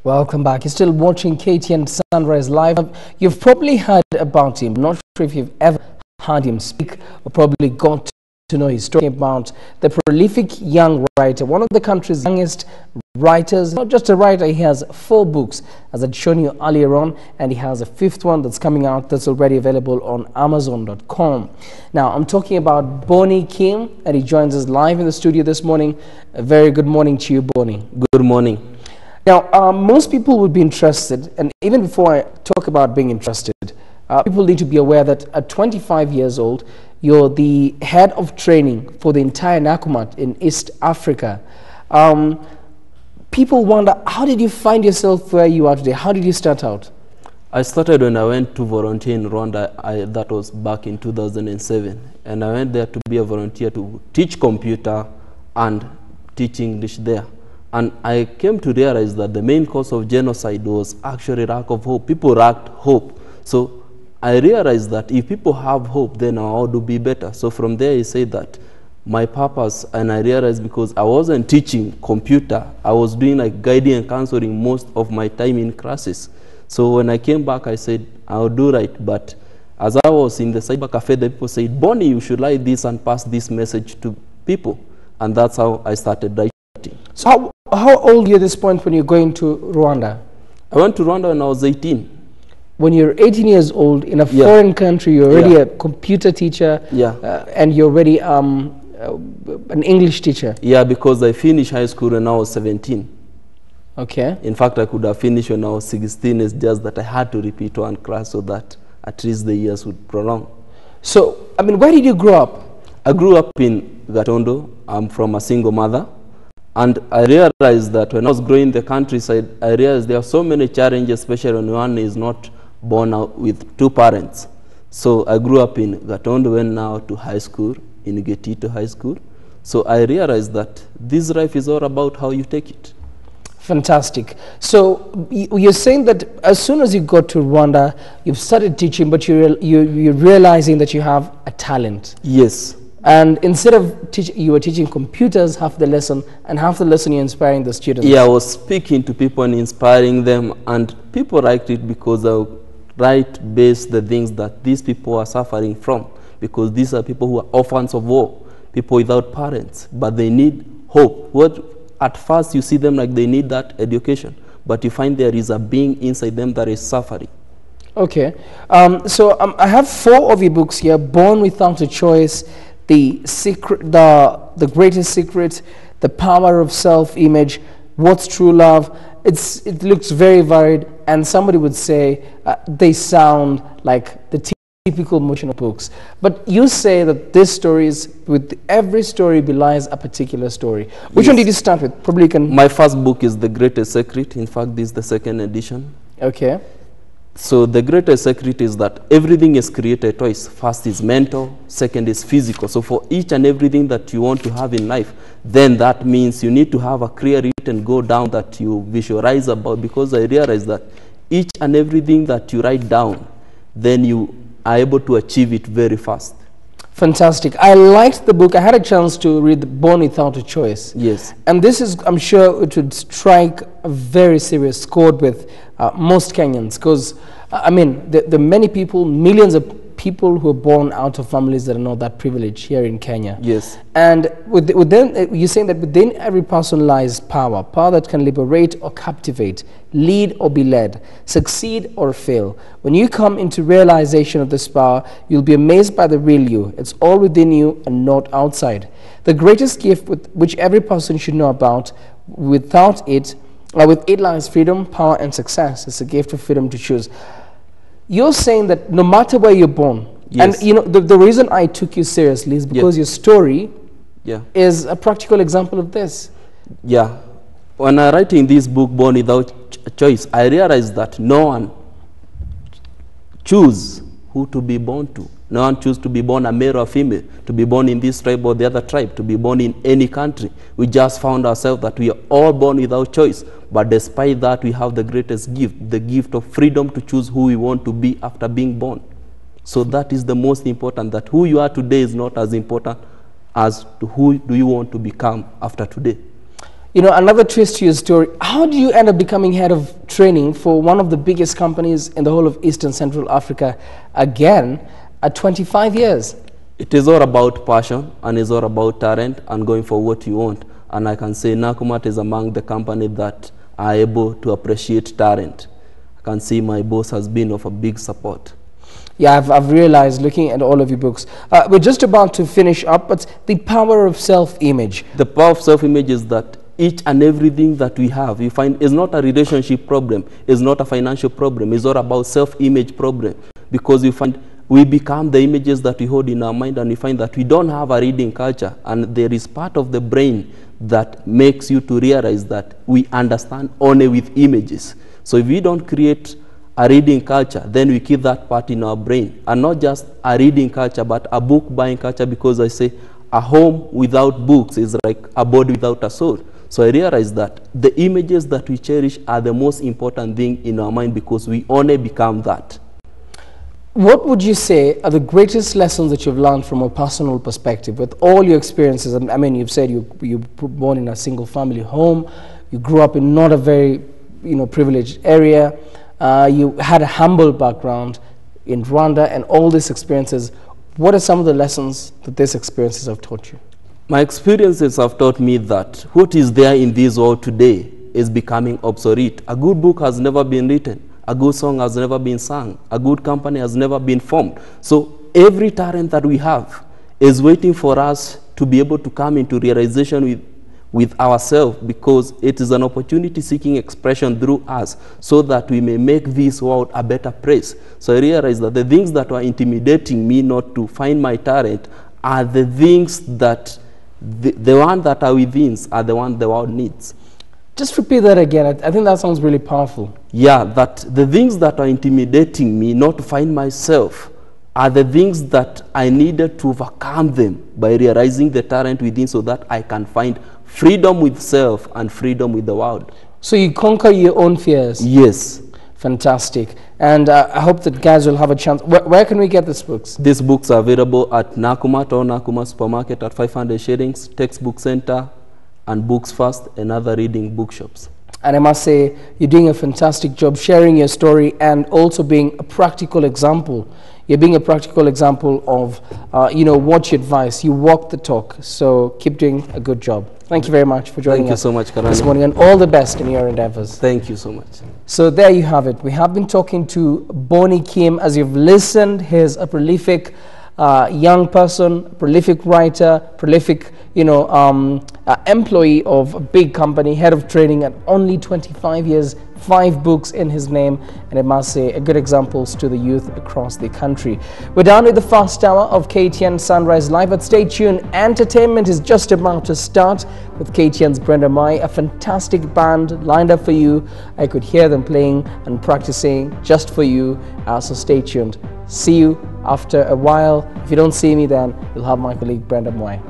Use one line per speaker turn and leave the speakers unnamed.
Welcome back. You're still watching KTN Sunrise Live. You've probably heard about him. Not sure if you've ever heard him speak or probably got to know his story about the prolific young writer, one of the country's youngest writers. Not just a writer, he has 4 books, as I'd shown you earlier on, and he has a 5th one that's coming out that's already available on Amazon.com. Now, I'm talking about Bonnie Kim, and he joins us live in the studio this morning. A very good morning to you, Bonnie.
Good morning.
Now, most people would be interested, and even before I talk about being interested, people need to be aware that at 25 years old, you're the head of training for the entire Nakumat in East Africa. People wonder, how did you find yourself where you are today? How did you start out?
I started when I went to volunteer in Rwanda. That was back in 2007. And I went there to be a volunteer to teach computer and teach English there. And I came to realize that the main cause of genocide was actually lack of hope. People lacked hope. So I realized that if people have hope, then our world will be better. So from there, I said that my purpose, and I realized because I wasn't teaching computer, I was doing like guiding and counseling most of my time in classes. So when I came back, I said, I'll do right. But as I was in the cyber cafe, the people said, Bonnie, you should write this and pass this message to people. And that's how I started writing.
So how old were you at this point when you're going to Rwanda?
I went to Rwanda when I was 18.
When you're 18 years old in a foreign country, you're already a computer teacher, and you're already an English teacher.
Yeah, because I finished high school when I was 17.
Okay.
In fact, I could have finished when I was 16. It's just that I had to repeat one class so that at least the years would prolong.
So, I mean, where did you grow up?
I grew up in Gatondo. I'm from a single mother. And I realized that when I was growing in the countryside, I realized there are so many challenges, especially when one is not born out with 2 parents. So I grew up in Gatondo, went now to high school, in Getito High School. So I realized that this life is all about how you take it.
Fantastic. So you're saying that as soon as you got to Rwanda, you've started teaching, but you're realizing that you have a talent.
Yes.
And instead of you were teaching computers half the lesson, and half the lesson you're inspiring the students.
Yeah, I was speaking to people and inspiring them, and people liked it because I write based the things that these people are suffering from, because these are people who are orphans of war, people without parents, but they need hope. At first you see them like they need that education, but you find there is a being inside them that is suffering.
Okay, I have 4 of your books here: Born Without a Choice, The Secret, the Greatest Secret, The Power of Self-Image, What's True Love. It looks very varied, and somebody would say they sound like the typical motivational books. But you say that these stories, with every story belies a particular story. Which one did you start with? Probably you can.
My first book is The Greatest Secret. In fact, this is the 2nd edition.
Okay.
So the greatest secret is that everything is created twice. First is mental, second is physical. So for each and everything that you want to have in life, then that means you need to have a clear written go down that you visualize about, because I realize that each and everything that you write down, then you are able to achieve it very fast.
Fantastic. I liked the book. I had a chance to read Born Without a Choice.
Yes.
And this is, I'm sure it would strike a very serious chord with most Kenyans, because, I mean, the many people, millions of people who are born out of families that are not that privileged here in Kenya.
Yes.
And within, you're saying that within every person lies power, power that can liberate or captivate, lead or be led, succeed or fail. When you come into realization of this power, you'll be amazed by the real you. It's all within you and not outside. The greatest gift which every person should know about, with it lies freedom, power, and success. It's a gift of freedom to choose. You're saying that no matter where you're born, and you know the reason I took you seriously is because your story is a practical example of this.
Yeah. When I write in this book, Born Without a Choice, I realized that no one choose who to be born to. No one choose to be born a male or female, to be born in this tribe or the other tribe, to be born in any country. We just found ourselves that we are all born without choice. But despite that, we have the greatest gift, the gift of freedom to choose who we want to be after being born. So that is the most important, that who you are today is not as important as to who do you want to become after today.
You know, another twist to your story, how do you end up becoming head of training for one of the biggest companies in the whole of East and Central Africa, again, at 25 years?
It is all about passion, and it's all about talent and going for what you want. And I can say Nakumatt is among the companies that are able to appreciate talent. I can see my boss has been of a big support.
Yeah, I've realized looking at all of your books. We're just about to finish up, but the power of self-image.
The power of self-image is that each and everything that we have, you find, is not a relationship problem, is not a financial problem, it's all about self-image problem. Because you find we become the images that we hold in our mind, and we find that we don't have a reading culture, and there is part of the brain that makes you to realize that we understand only with images. So if we don't create a reading culture, then we keep that part in our brain, and not just a reading culture, but a book buying culture, because I say a home without books is like a body without a soul. So I realized that the images that we cherish are the most important thing in our mind, because we only become that.
What would you say are the greatest lessons that you've learned from a personal perspective with all your experiences? I mean, you've said you were born in a single family home, you grew up in not a very privileged area, you had a humble background in Rwanda, and all these experiences. What are some of the lessons that these experiences have taught you?
My experiences have taught me that what is there in this world today is becoming obsolete. A good book has never been written. A good song has never been sung. A good company has never been formed. So every talent that we have is waiting for us to be able to come into realization with ourselves, because it is an opportunity seeking expression through us, so that we may make this world a better place. So I realized that the things that were intimidating me not to find my talent are the things that the one that are within are the one the world needs.
Just repeat that again. I think that sounds really powerful.
Yeah, that the things that are intimidating me not to find myself are the things that I needed to overcome them by realizing the talent within, so that I can find freedom with self and freedom with the world.
So you conquer your own fears?
Yes.
Fantastic. And I hope that guys will have a chance. Where can we get these books?
These books are available at Nakumatt or Nakumatt Supermarket at 500 shillings, Textbook Center, and Books First, and other reading bookshops.
And I must say, you're doing a fantastic job sharing your story and also being a practical example. You're being a practical example of, what you advise. You walk the talk. So keep doing a good job. Thank you very much for joining us.
Thank you so much, Karani,
this morning, and all the best in your endeavors.
Thank you so much.
So there you have it. We have been talking to Bonnie Kim. As you've listened, he's a prolific young person, prolific writer, prolific, employee of a big company, head of training at only 25 years, 5 books in his name, and I must say, a good examples to the youth across the country. We're done with the first hour of KTN Sunrise Live, but stay tuned. Entertainment is just about to start with KTN's Brenda Mai, a fantastic band lined up for you. I could hear them playing and practicing just for you, so stay tuned. See you after a while. If you don't see me, then you'll have my colleague Brenda Mai.